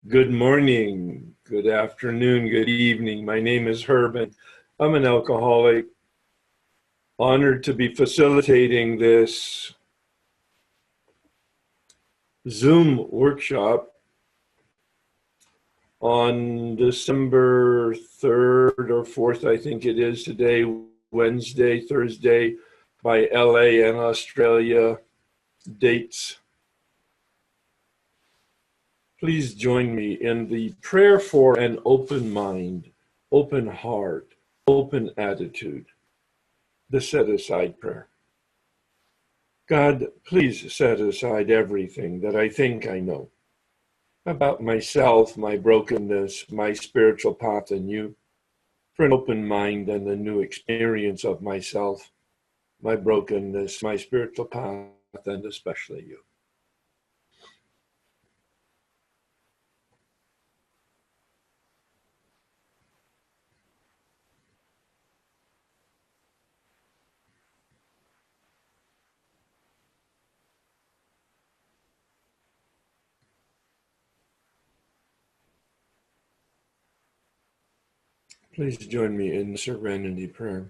Good morning, good afternoon, good evening. My name is Herb, and I'm an alcoholic. Honored to be facilitating this Zoom workshop on December 3rd or 4th, I think it is today, Wednesday, Thursday, by LA and Australia dates. Please join me in the prayer for an open mind, open heart, open attitude, the set-aside prayer. God, please set aside everything that I think I know about myself, my brokenness, my spiritual path in you, for an open mind and a new experience of myself, my brokenness, my spiritual path, and especially you. Please join me in the serenity prayer.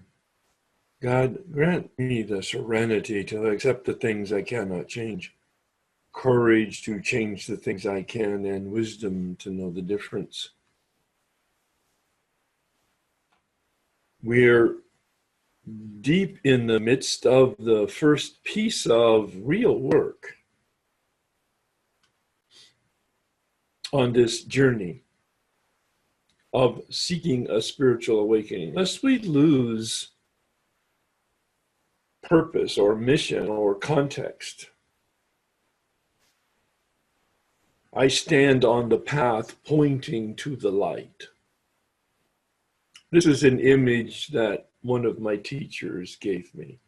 God, grant me the serenity to accept the things I cannot change, courage to change the things I can, and wisdom to know the difference. We're deep in the midst of the first piece of real work on this journey of seeking a spiritual awakening. Lest we lose purpose or mission or context, I stand on the path pointing to the light. This is an image that one of my teachers gave me.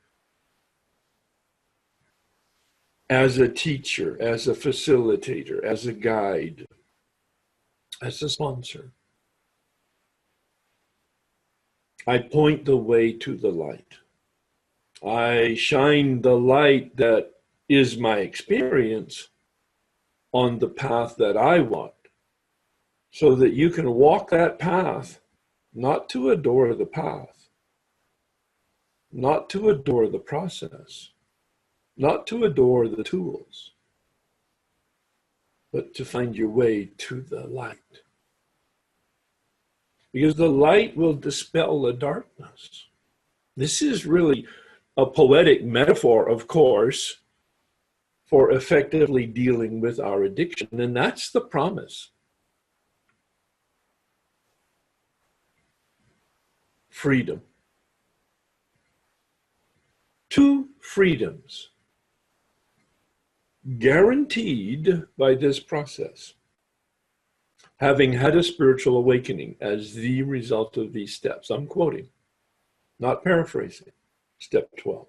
As a teacher, as a facilitator, as a guide, as a sponsor, I point the way to the light. I shine the light that is my experience on the path that I want, so that you can walk that path, not to adore the path, not to adore the process, not to adore the tools, but to find your way to the light. Because the light will dispel the darkness. This is really a poetic metaphor, of course, for effectively dealing with our addiction, and that's the promise. Freedom. Two freedoms guaranteed by this process. Having had a spiritual awakening as the result of these steps. I'm quoting, not paraphrasing. Step 12.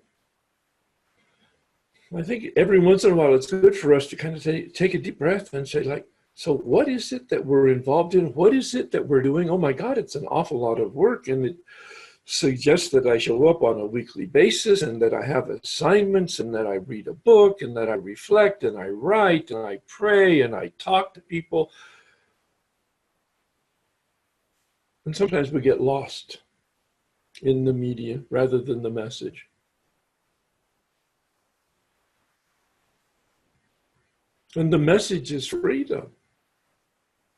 I think every once in a while it's good for us to kind of take a deep breath and say, like, so what is it that we're involved in? What is it that we're doing? Oh my God, it's an awful lot of work. And it suggests that I show up on a weekly basis and that I have assignments and that I read a book and that I reflect and I write and I pray and I talk to people. And sometimes we get lost in the media rather than the message. And the message is freedom.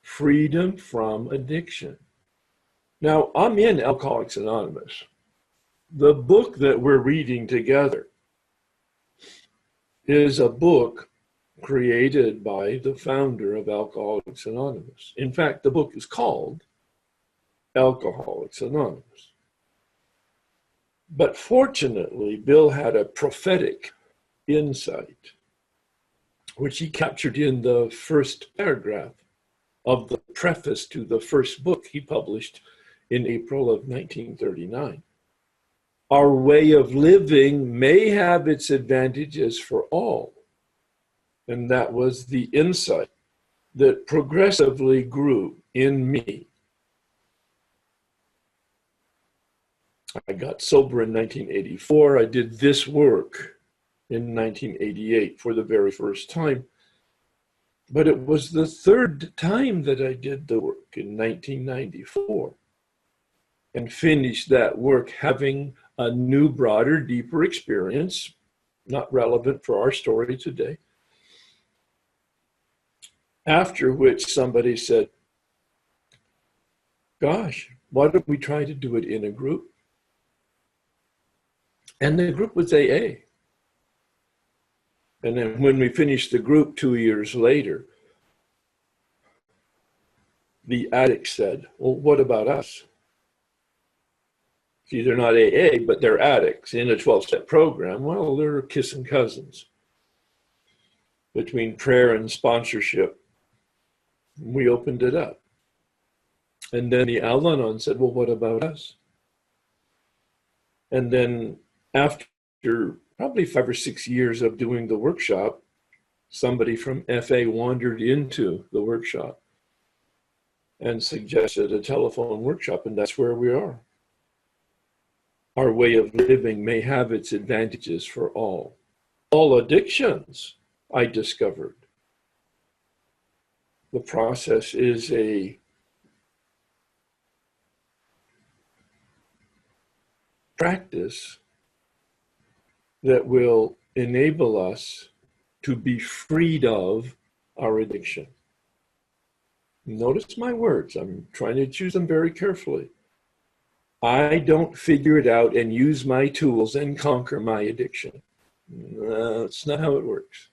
Freedom from addiction. Now, I'm in Alcoholics Anonymous. The book that we're reading together is a book created by the founder of Alcoholics Anonymous. In fact, the book is called Alcoholics Anonymous. But fortunately, Bill had a prophetic insight, which he captured in the first paragraph of the preface to the first book he published in April of 1939. Our way of living may have its advantages for all. And that was the insight that progressively grew in me. I got sober in 1984. I did this work in 1988 for the very first time. But it was the third time that I did the work in 1994 and finished that work having a new, broader, deeper experience, not relevant for our story today. After which somebody said, gosh, why don't we try to do it in a group? And the group was AA. And then when we finished the group 2 years later, the addicts said, well, what about us? See, they're not AA, but they're addicts in a 12-step program. Well, they're kissing cousins. Between prayer and sponsorship, we opened it up. And then the Al-Anon said, well, what about us? And then after probably 5 or 6 years of doing the workshop, somebody from FA wandered into the workshop and suggested a telephone workshop, and that's where we are. Our way of living may have its advantages for all. All addictions, I discovered. The process is a practice that will enable us to be freed of our addiction. Notice my words. I'm trying to choose them very carefully. I don't figure it out and use my tools and conquer my addiction. That's not how it works.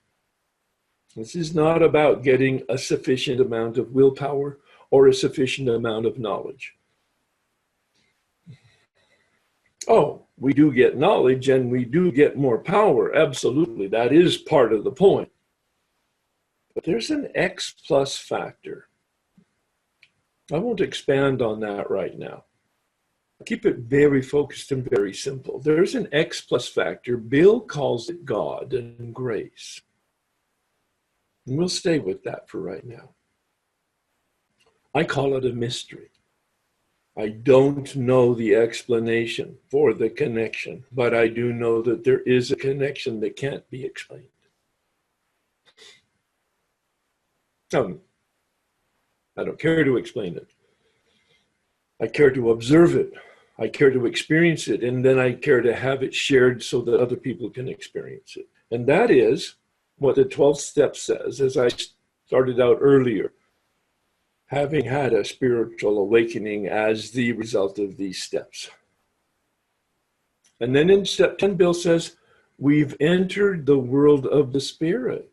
This is not about getting a sufficient amount of willpower or a sufficient amount of knowledge. Oh, we do get knowledge and we do get more power. Absolutely. That is part of the point. But there's an X plus factor. I won't expand on that right now. Keep it very focused and very simple. There's an X plus factor. Bill calls it God and grace. And we'll stay with that for right now. I call it a mystery. I don't know the explanation for the connection, but I do know that there is a connection that can't be explained. I don't care to explain it. I care to observe it. I care to experience it, and then I care to have it shared so that other people can experience it. And that is what the 12th step says, as I started out earlier, having had a spiritual awakening as the result of these steps. And then in step 10, Bill says, we've entered the world of the spirit.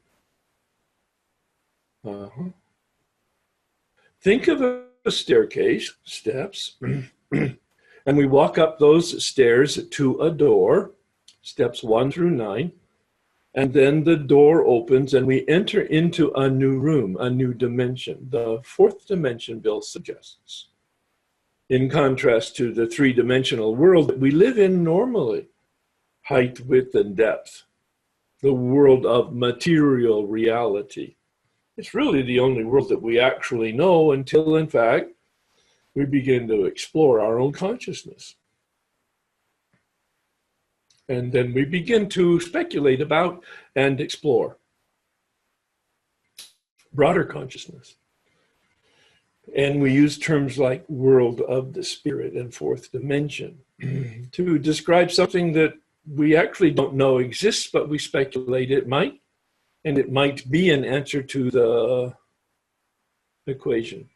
Think of a staircase, steps, and we walk up those stairs to a door, steps 1 through 9, and then the door opens and we enter into a new room, a new dimension, the 4th dimension, Bill suggests. In contrast to the 3-dimensional world that we live in normally, height, width, and depth, the world of material reality. It's really the only world that we actually know until, in fact, we begin to explore our own consciousness. And then we begin to speculate about and explore broader consciousness. And we use terms like world of the spirit and 4th dimension to describe something that we actually don't know exists, but we speculate it might, and it might be an answer to the equation.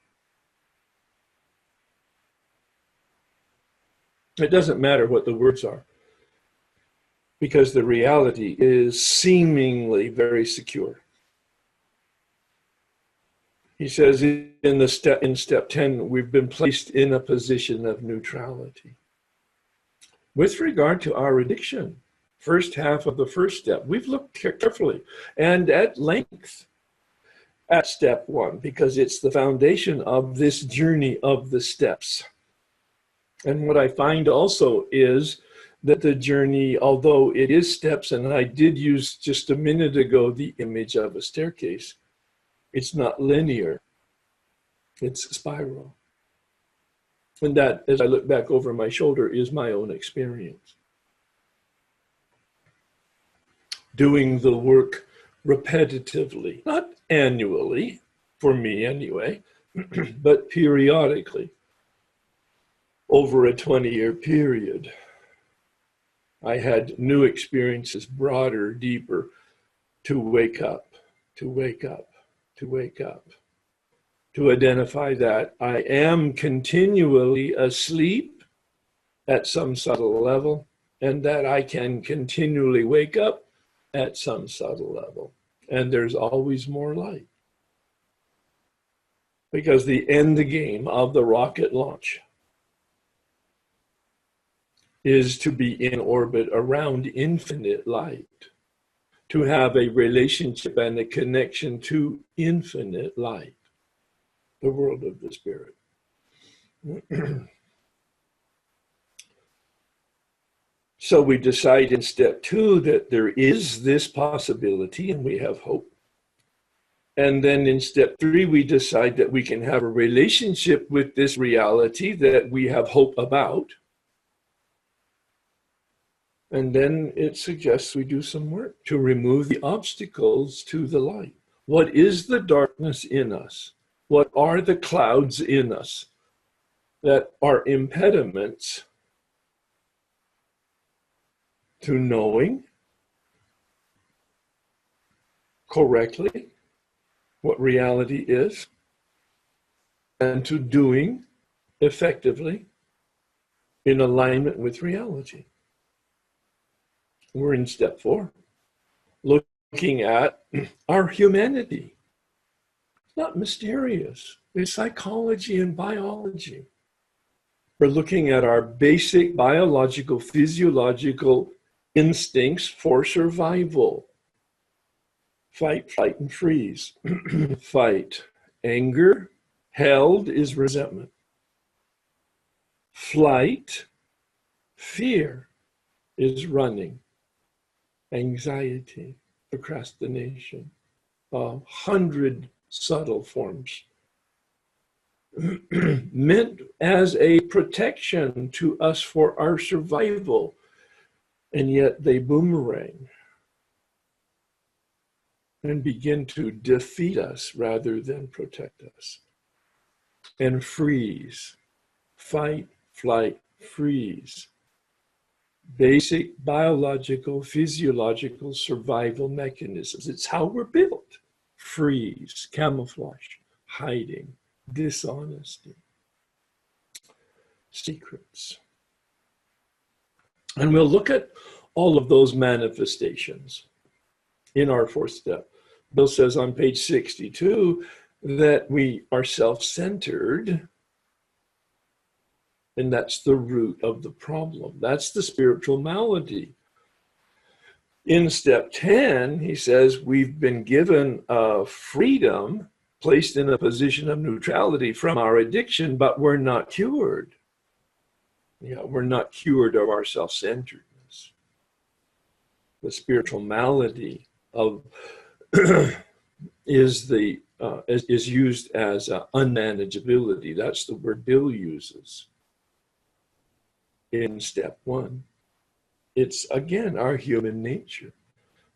It doesn't matter what the words are, because the reality is seemingly very secure. He says in step 10, we've been placed in a position of neutrality. With regard to our addiction, first half of the first step, we've looked carefully and at length at step 1, because it's the foundation of this journey of the steps. And what I find also is that the journey, although it is steps, and I did use just a minute ago the image of a staircase, it's not linear, it's spiral. And that, as I look back over my shoulder, is my own experience. Doing the work repetitively, not annually, for me anyway, but periodically over a 20-year period. I had new experiences, broader, deeper, to wake up, to wake up, to wake up, to identify that I am continually asleep at some subtle level, and that I can continually wake up at some subtle level. And there's always more light. Because the end game of the rocket launch is to be in orbit around infinite light, to have a relationship and a connection to infinite light, the world of the spirit. So we decide in step 2 that there is this possibility and we have hope. And then in step 3, we decide that we can have a relationship with this reality that we have hope about. And then it suggests we do some work to remove the obstacles to the light. What is the darkness in us? What are the clouds in us that are impediments to knowing correctly what reality is and to doing effectively in alignment with reality? We're in step 4, looking at our humanity. It's not mysterious. It's psychology and biology. We're looking at our basic biological, physiological instincts for survival. Fight, flight, and freeze. Fight. Anger, held is resentment. Flight, fear is running. Anxiety, procrastination, 100 subtle forms meant as a protection to us for our survival, and yet they boomerang and begin to defeat us rather than protect us. And freeze, fight, flight, freeze. Basic biological, physiological survival mechanisms. It's how we're built. Freeze, camouflage, hiding, dishonesty, secrets. And we'll look at all of those manifestations in our 4th step. Bill says on page 62 that we are self-centered. And that's the root of the problem. That's the spiritual malady. In step 10, he says we've been given freedom, placed in a position of neutrality from our addiction, but we're not cured. Yeah, we're not cured of our self-centeredness. The spiritual malady of is used as unmanageability. That's the word Bill uses in step 1. It's, again, our human nature.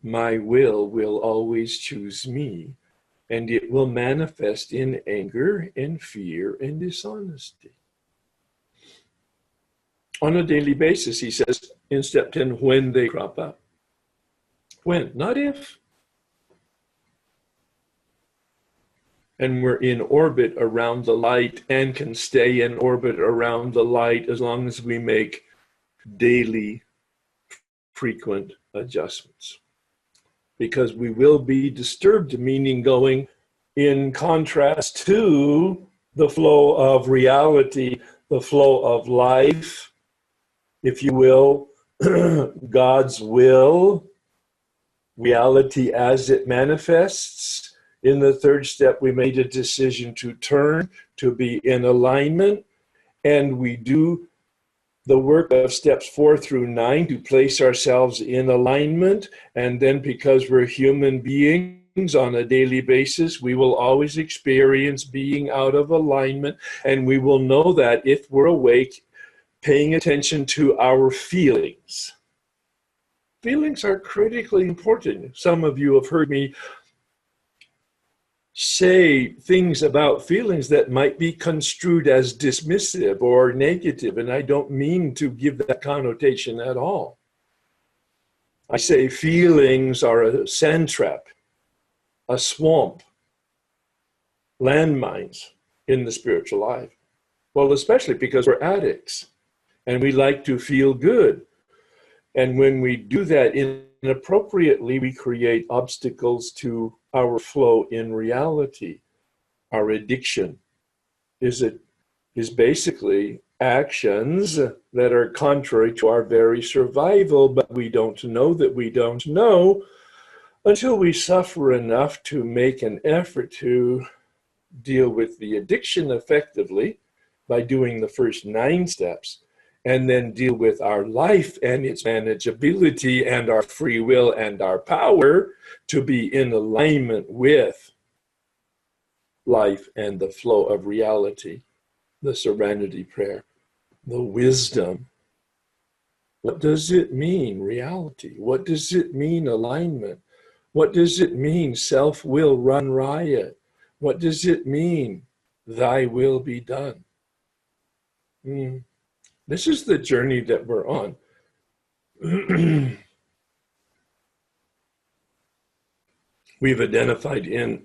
My will always choose me, and it will manifest in anger and fear and dishonesty. On a daily basis, he says in step 10, when they crop up. When, not if. And we're in orbit around the light and can stay in orbit around the light as long as we make daily frequent adjustments. Because we will be disturbed, meaning going in contrast to the flow of reality, the flow of life, if you will, God's will, reality as it manifests. In the 3rd step, we made a decision to turn, to be in alignment, and we do the work of steps 4 through 9 to place ourselves in alignment. And then because we're human beings on a daily basis, we will always experience being out of alignment, and we will know that if we're awake, paying attention to our feelings. Feelings are critically important. Some of you have heard me say things about feelings that might be construed as dismissive or negative, and I don't mean to give that connotation at all. I say feelings are a sand trap, a swamp, landmines in the spiritual life. Well, especially because we're addicts and we like to feel good. And when we do that inappropriately, we create obstacles to our flow in reality. Our addiction is basically actions that are contrary to our very survival, but we don't know that we don't know until we suffer enough to make an effort to deal with the addiction effectively by doing the first 9 steps, and then deal with our life and its manageability and our free will and our power to be in alignment with life and the flow of reality, the serenity prayer, the wisdom. What does it mean, reality? What does it mean, alignment? What does it mean, self-will run riot? What does it mean, thy will be done? This is the journey that we're on. We've identified in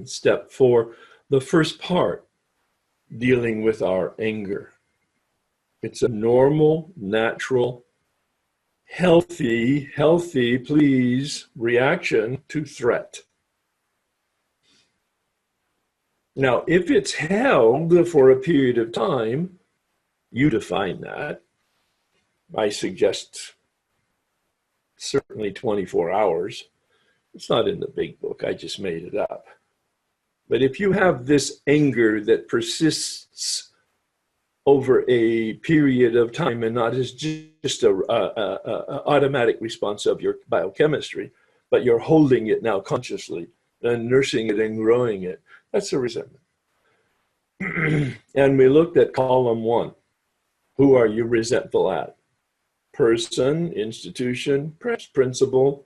step 4, the first part, dealing with our anger. It's a normal, natural, healthy, please, reaction to threat. Now, if it's held for a period of time, you define that. I suggest certainly 24 hours. It's not in the big book, I just made it up. But if you have this anger that persists over a period of time and not as just a automatic response of your biochemistry, but you're holding it now consciously and nursing it and growing it, that's a resentment. And we looked at column 1. Who are you resentful at? Person, institution, perhaps principle,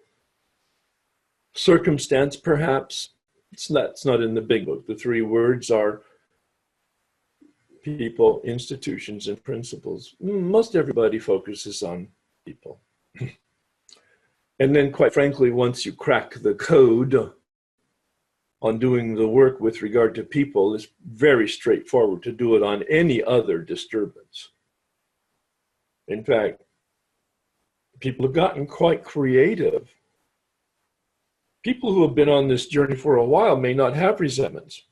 circumstance, perhaps. That's not in the big book. The 3 words are people, institutions, and principles. Most everybody focuses on people. And then, quite frankly, once you crack the code on doing the work with regard to people, it's very straightforward to do it on any other disturbance. In fact, people have gotten quite creative. People who have been on this journey for a while may not have resentments.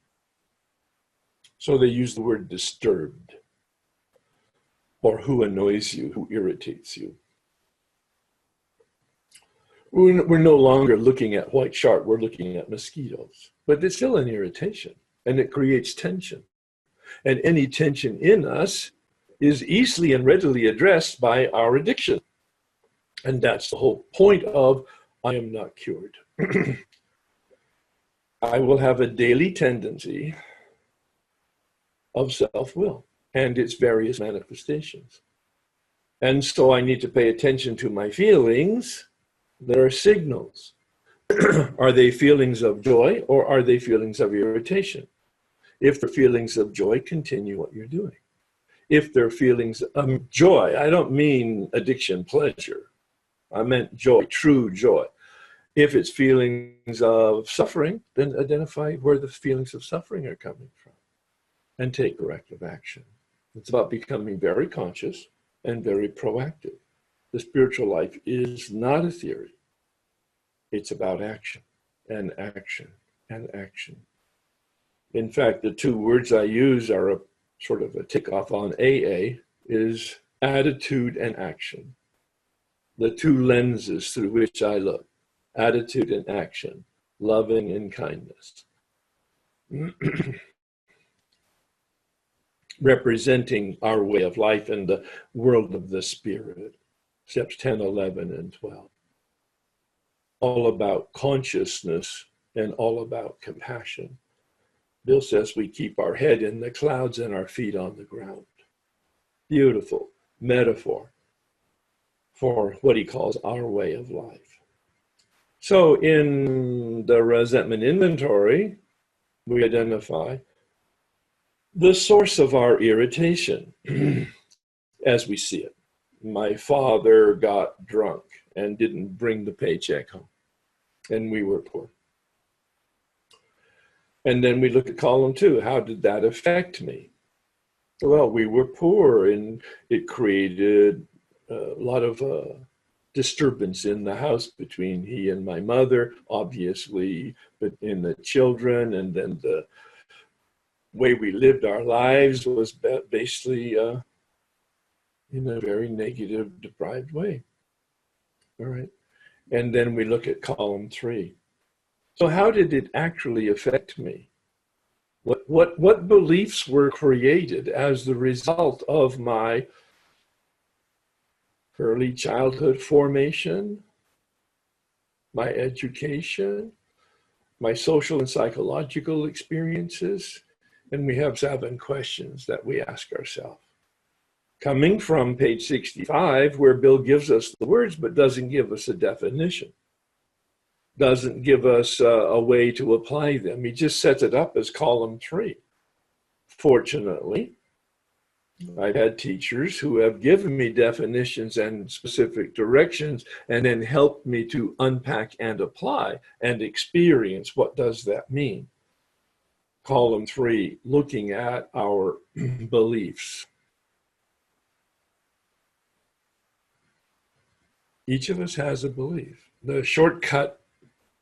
So they use the word disturbed, or who annoys you, who irritates you. We're no longer looking at white shark, we're looking at mosquitoes. But it's still an irritation, and it creates tension. And any tension in us is easily and readily addressed by our addiction. And that's the whole point of I am not cured. I will have a daily tendency of self-will and its various manifestations. And so I need to pay attention to my feelings. There are signals. Are they feelings of joy or are they feelings of irritation? If they're feelings of joy, continue what you're doing. If they're feelings of joy, I don't mean addiction, pleasure. I meant joy, true joy. If it's feelings of suffering, then identify where the feelings of suffering are coming from and take corrective action. It's about becoming very conscious and very proactive. The spiritual life is not a theory. It's about action and action and action. In fact, the 2 words I use are a sort of a tick off on AA is attitude and action. The 2 lenses through which I look, attitude and action, loving and kindness. Representing our way of life in the world of the spirit, steps 10, 11, and 12. All about consciousness and all about compassion. Bill says we keep our head in the clouds and our feet on the ground. Beautiful metaphor for what he calls our way of life. So in the resentment inventory, we identify the source of our irritation as we see it. My father got drunk and didn't bring the paycheck home, and we were poor. And then we look at column 2. How did that affect me? Well, we were poor, and it created a lot of disturbance in the house between he and my mother, obviously, but in the children, and then the way we lived our lives was basically in a very negative, deprived way. All right. And then we look at column 3. So how did it actually affect me? What beliefs were created as the result of my early childhood formation, my education, my social and psychological experiences? And we have 7 questions that we ask ourselves. Coming from page 65, where Bill gives us the words but doesn't give us a definition, doesn't give us a way to apply them. He just sets it up as column 3. Fortunately, I've had teachers who have given me definitions and specific directions and then helped me to unpack and apply and experience what does that mean. Column 3, looking at our beliefs. Each of us has a belief. The shortcut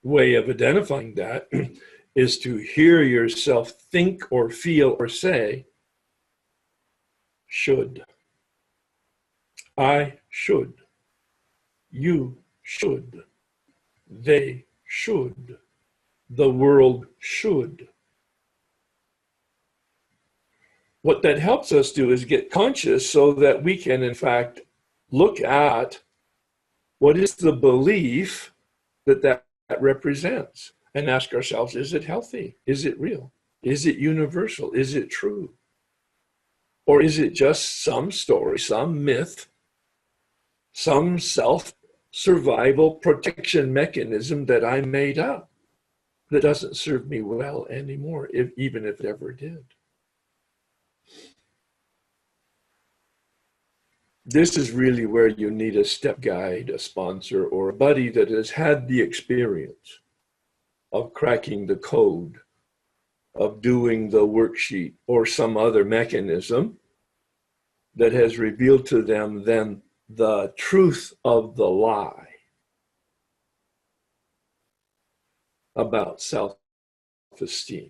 way of identifying that is to hear yourself think or feel or say, should. I should. You should. They should. The world should. What that helps us do is get conscious so that we can, in fact, look at what is the belief that represents and ask ourselves, is it healthy? Is it real? Is it universal? Is it true? Or is it just some story, some myth, some self-survival protection mechanism that I made up that doesn't serve me well anymore, even if it ever did? This is really where you need a step guide, a sponsor, or a buddy that has had the experience of cracking the code, of doing the worksheet or some other mechanism that has revealed to them then the truth of the lie about self-esteem,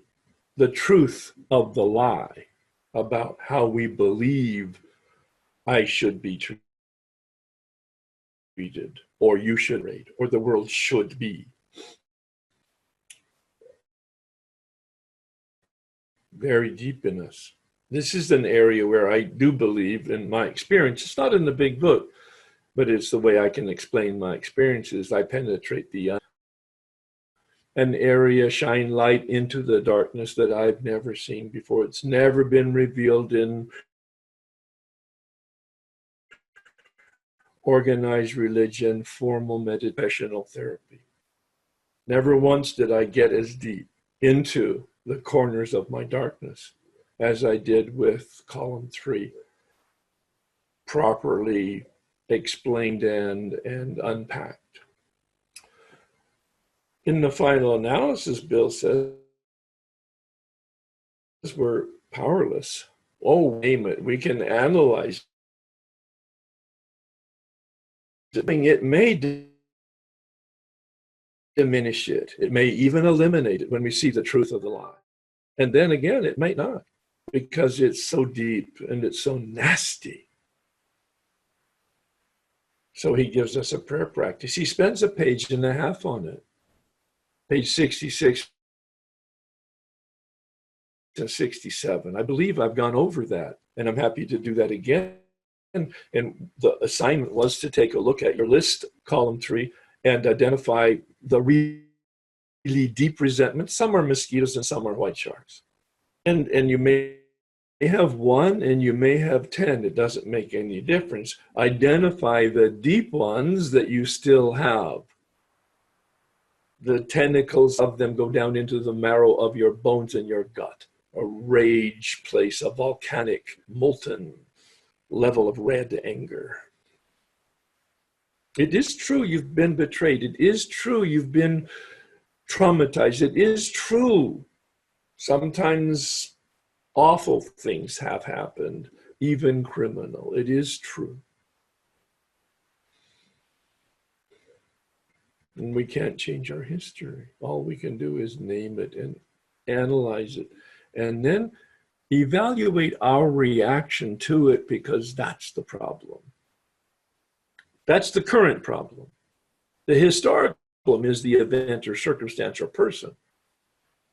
the truth of the lie about how we believe I should be treated, or you should rate, or the world should be. Very deep in us. This is an area where I do believe, in my experience, it's not in the big book, but it's the way I can explain my experiences. I penetrate an area, shine light into the darkness that I've never seen before. It's never been revealed in organized religion, formal meditational therapy. Never once did I get as deep into the corners of my darkness as I did with column 3, properly explained and unpacked. In the final analysis, Bill says we're powerless. Oh, name it. We can analyze it. It may diminish it. It may even eliminate it when we see the truth of the lie. And then again, it might not, because it's so deep and it's so nasty. So he gives us a prayer practice. He spends a page and a half on it. Page 66 to 67. I believe I've gone over that, and I'm happy to do that again. And the assignment was to take a look at your list, column 3, and identify the really deep resentment. Some are mosquitoes and some are white sharks. And you may have one and you may have 10. It doesn't make any difference. Identify the deep ones that you still have. The tentacles of them go down into the marrow of your bones and your gut, a rage place, a volcanic, molten level of red anger. It is true you've been betrayed. It is true you've been traumatized. It is true sometimes awful things have happened, even criminal. It is true. And we can't change our history. All we can do is name it and analyze it, and then evaluate our reaction to it, because that's the problem. That's the current problem. The historic problem is the event or circumstance or person.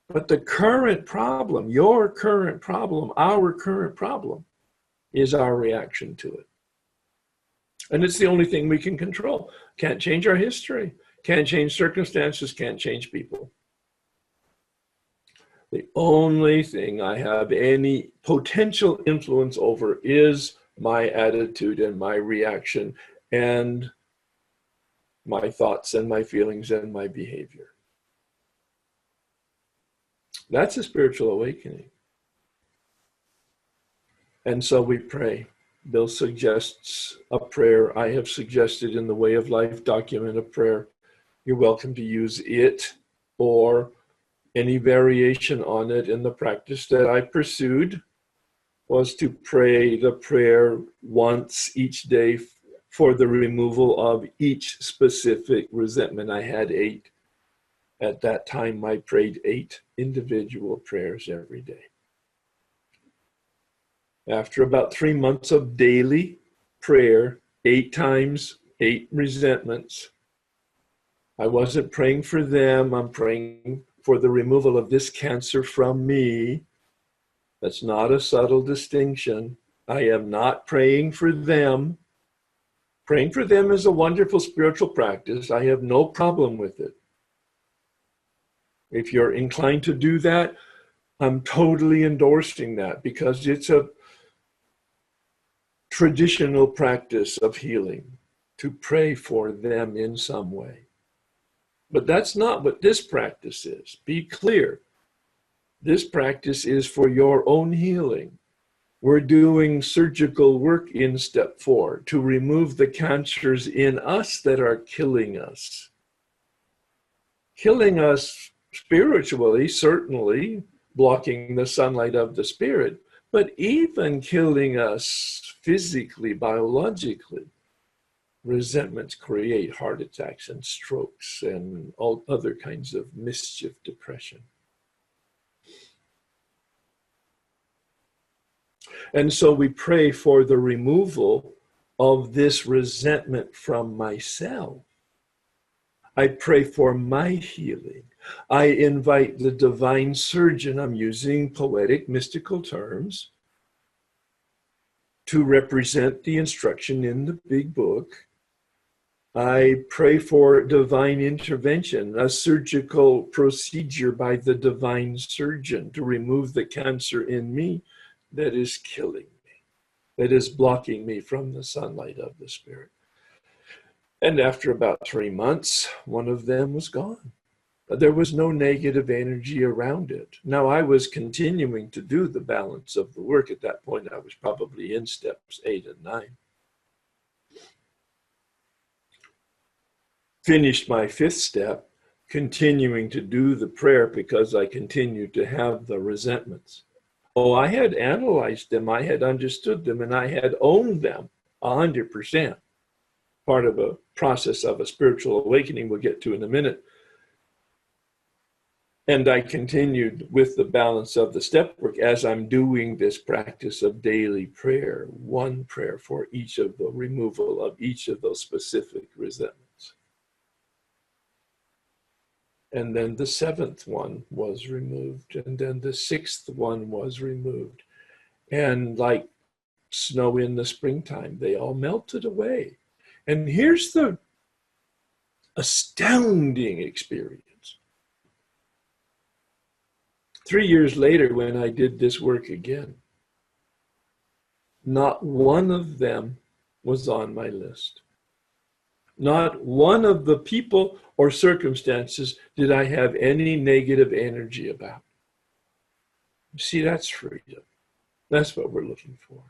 But the current problem, your current problem, our current problem, is our reaction to it. And it's the only thing we can control. Can't change our history, can't change circumstances, can't change people. The only thing I have any potential influence over is my attitude and my reaction and my thoughts and my feelings and my behavior. That's a spiritual awakening. And so we pray. Bill suggests a prayer. I have suggested in the Way of Life document a prayer. You're welcome to use it or any variation on it. In the practice that I pursued was to pray the prayer once each day for the removal of each specific resentment. I had 8. At that time, I prayed 8 individual prayers every day. After about 3 months of daily prayer, 8 times, 8 resentments, I wasn't praying for them. I'm praying for the removal of this cancer from me. That's not a subtle distinction. I am not praying for them. Praying for them is a wonderful spiritual practice. I have no problem with it. If you're inclined to do that, I'm totally endorsing that, because it's a traditional practice of healing to pray for them in some way. But that's not what this practice is. Be clear. This practice is for your own healing. We're doing surgical work in step 4 to remove the cancers in us that are killing us. Killing us spiritually, certainly, blocking the sunlight of the spirit, but even killing us physically, biologically. Resentments create heart attacks and strokes and all other kinds of mischief, depression. And so we pray for the removal of this resentment from myself. I pray for my healing. I invite the divine surgeon, I'm using poetic, mystical terms, to represent the instruction in the big book. I pray for divine intervention, a surgical procedure by the divine surgeon to remove the cancer in me that is killing me, that is blocking me from the sunlight of the spirit. And after about 3 months, one of them was gone. There was no negative energy around it. Now, I was continuing to do the balance of the work. At that point, I was probably in steps 8 and 9. Finished my 5th step, continuing to do the prayer because I continued to have the resentments. Oh, I had analyzed them, I had understood them, and I had owned them 100%. Part of a process of a spiritual awakening we'll get to in a minute. And I continued with the balance of the step work as I'm doing this practice of daily prayer, one prayer for each of the removal of each of those specific resentments. And then the 7th one was removed, and then the 6th one was removed. And like snow in the springtime, they all melted away. And here's the astounding experience. 3 years later, when I did this work again, Not one of them was on my list. Not one of the people or circumstances did I have any negative energy about. See, that's freedom. That's what we're looking for.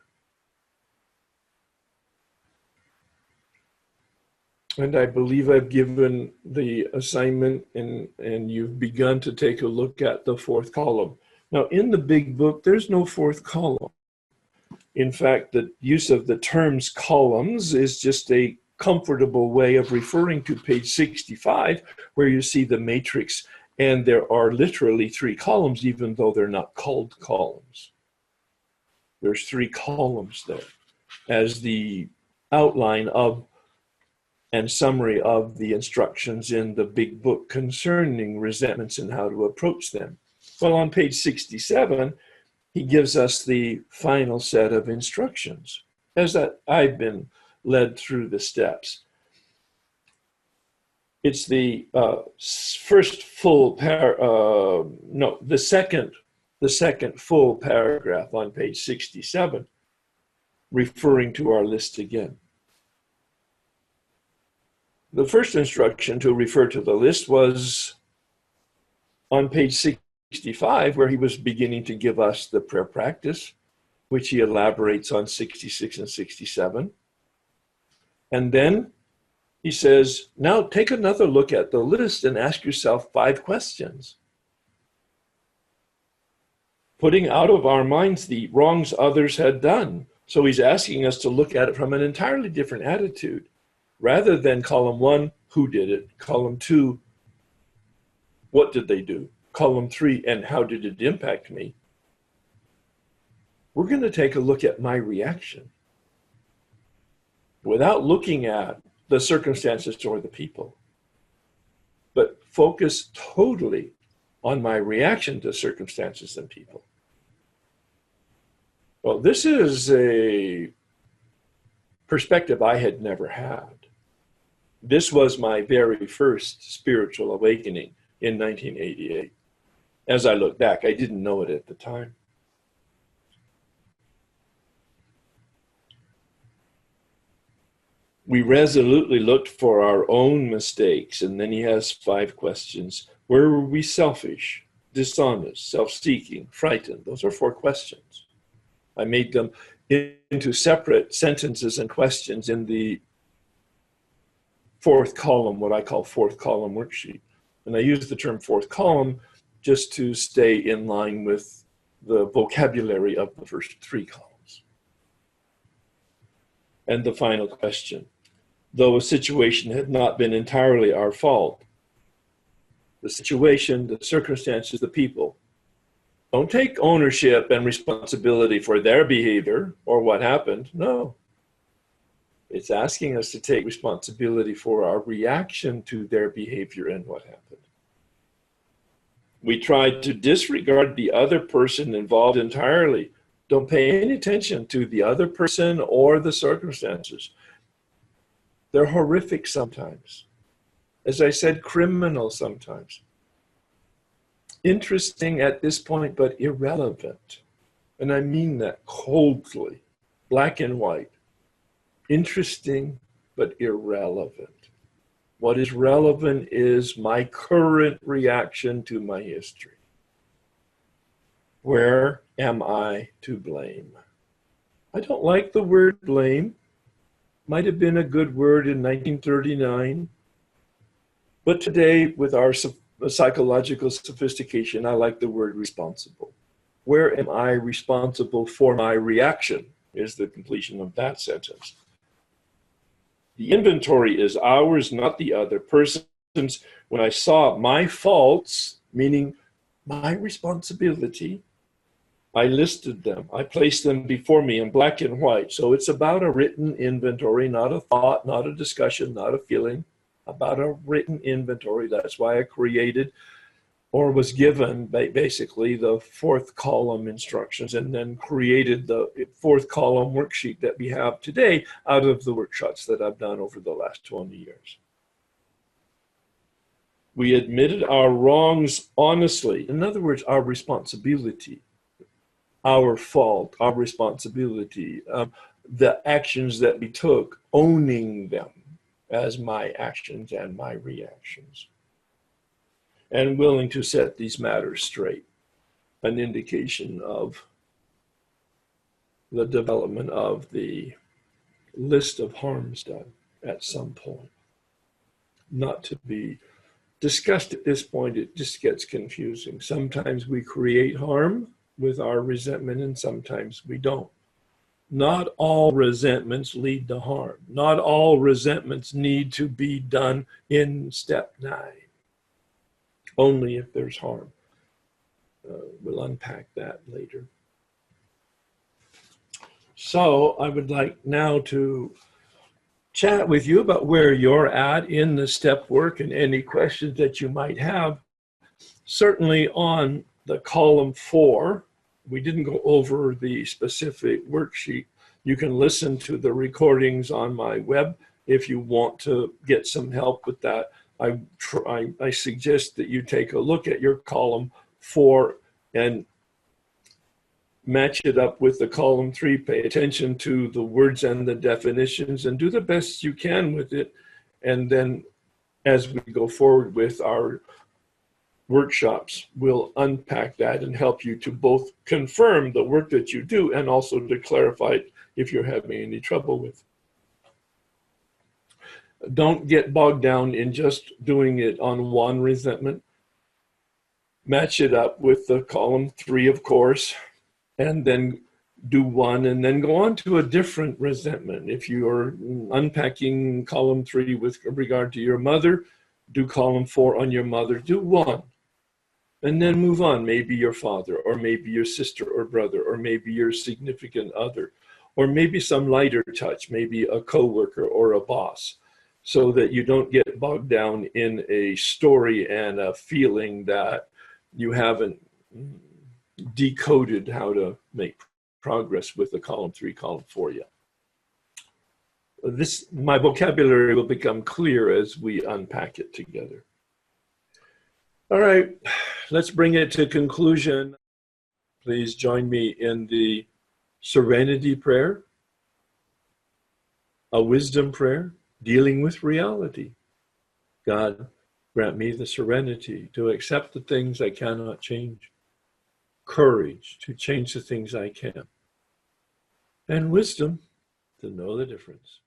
And I believe I've given the assignment, and you've begun to take a look at the fourth column. Now, in the big book, there's no fourth column. In fact, the use of the terms columns is just a comfortable way of referring to page 65, where you see the matrix, and there are literally 3 columns, even though they're not called columns. There's 3 columns there as the outline of and summary of the instructions in the big book concerning resentments and how to approach them. Well, on page 67, he gives us the final set of instructions as that I've been led through the steps. It's the first full the second full paragraph on page 67, referring to our list again. The first instruction to refer to the list was on page 65, where he was beginning to give us the prayer practice, which he elaborates on 66 and 67. And then he says, now take another look at the list and ask yourself 5 questions. Putting out of our minds the wrongs others had done. So he's asking us to look at it from an entirely different attitude. Rather than column 1, who did it? Column 2, what did they do? Column 3, and how did it impact me? We're going to take a look at my reaction without looking at the circumstances or the people, but focus totally on my reaction to circumstances and people. Well, this is a perspective I had never had. This was my very first spiritual awakening in 1988. As I look back, I didn't know it at the time. We resolutely looked for our own mistakes, and then he has 5 questions. Where were we selfish, dishonest, self-seeking, frightened? Those are 4 questions. I made them into separate sentences and questions in the 4th column, what I call 4th column worksheet. And I use the term 4th column just to stay in line with the vocabulary of the first 3 columns. And the final question. Though a situation had not been entirely our fault, the situation, the circumstances, the people, don't take ownership and responsibility for their behavior or what happened. No. It's asking us to take responsibility for our reaction to their behavior and what happened. We tried to disregard the other person involved entirely. Don't pay any attention to the other person or the circumstances. They're horrific sometimes. As I said, criminal sometimes. Interesting at this point, but irrelevant. And I mean that coldly, black and white. Interesting, but irrelevant. What is relevant is my current reaction to my history. Where am I to blame? I don't like the word blame. Might have been a good word in 1939. But today, with our psychological sophistication, I like the word responsible. Where am I responsible for my reaction is the completion of that sentence. The inventory is ours, not the other person's. When I saw my faults, meaning my responsibility, I listed them. I placed them before me in black and white. So it's about a written inventory, not a thought, not a discussion, not a feeling, about a written inventory. That's why I created or was given basically the 4th column instructions, and then created the 4th column worksheet that we have today out of the workshops that I've done over the last 20 years. We admitted our wrongs honestly. In other words, our responsibility. our fault, our responsibility, the actions that we took, owning them as my actions and my reactions, and willing to set these matters straight, an indication of the development of the list of harms done at some point. Not to be discussed at this point, it just gets confusing. Sometimes we create harm with our resentment and sometimes we don't. Not all resentments lead to harm. Not all resentments need to be done in step 9. Only if there's harm. We'll unpack that later. So I would like now to chat with you about where you're at in the step work and any questions that you might have. Certainly on the column 4, we didn't go over the specific worksheet. You can listen to the recordings on my web if you want to get some help with that. I suggest that you take a look at your column 4 and match it up with the column 3. Pay attention to the words and the definitions and do the best you can with it. And then as we go forward with our workshops, we'll unpack that and help you to both confirm the work that you do and also to clarify if you're having any trouble with. Don't get bogged down in just doing it on one resentment. Match it up with the column 3, of course, and then do one and then go on to a different resentment. If you're unpacking column 3 with regard to your mother, do column 4 on your mother, do one. And then move on, maybe your father, or maybe your sister or brother, or maybe your significant other, or maybe some lighter touch, maybe a coworker or a boss, so that you don't get bogged down in a story and a feeling that you haven't decoded how to make progress with the column 3, column 4 yet. My vocabulary will become clear as we unpack it together. All right, let's bring it to conclusion. Please join me in the serenity prayer, a wisdom prayer dealing with reality. God, grant me the serenity to accept the things I cannot change, courage to change the things I can, and wisdom to know the difference.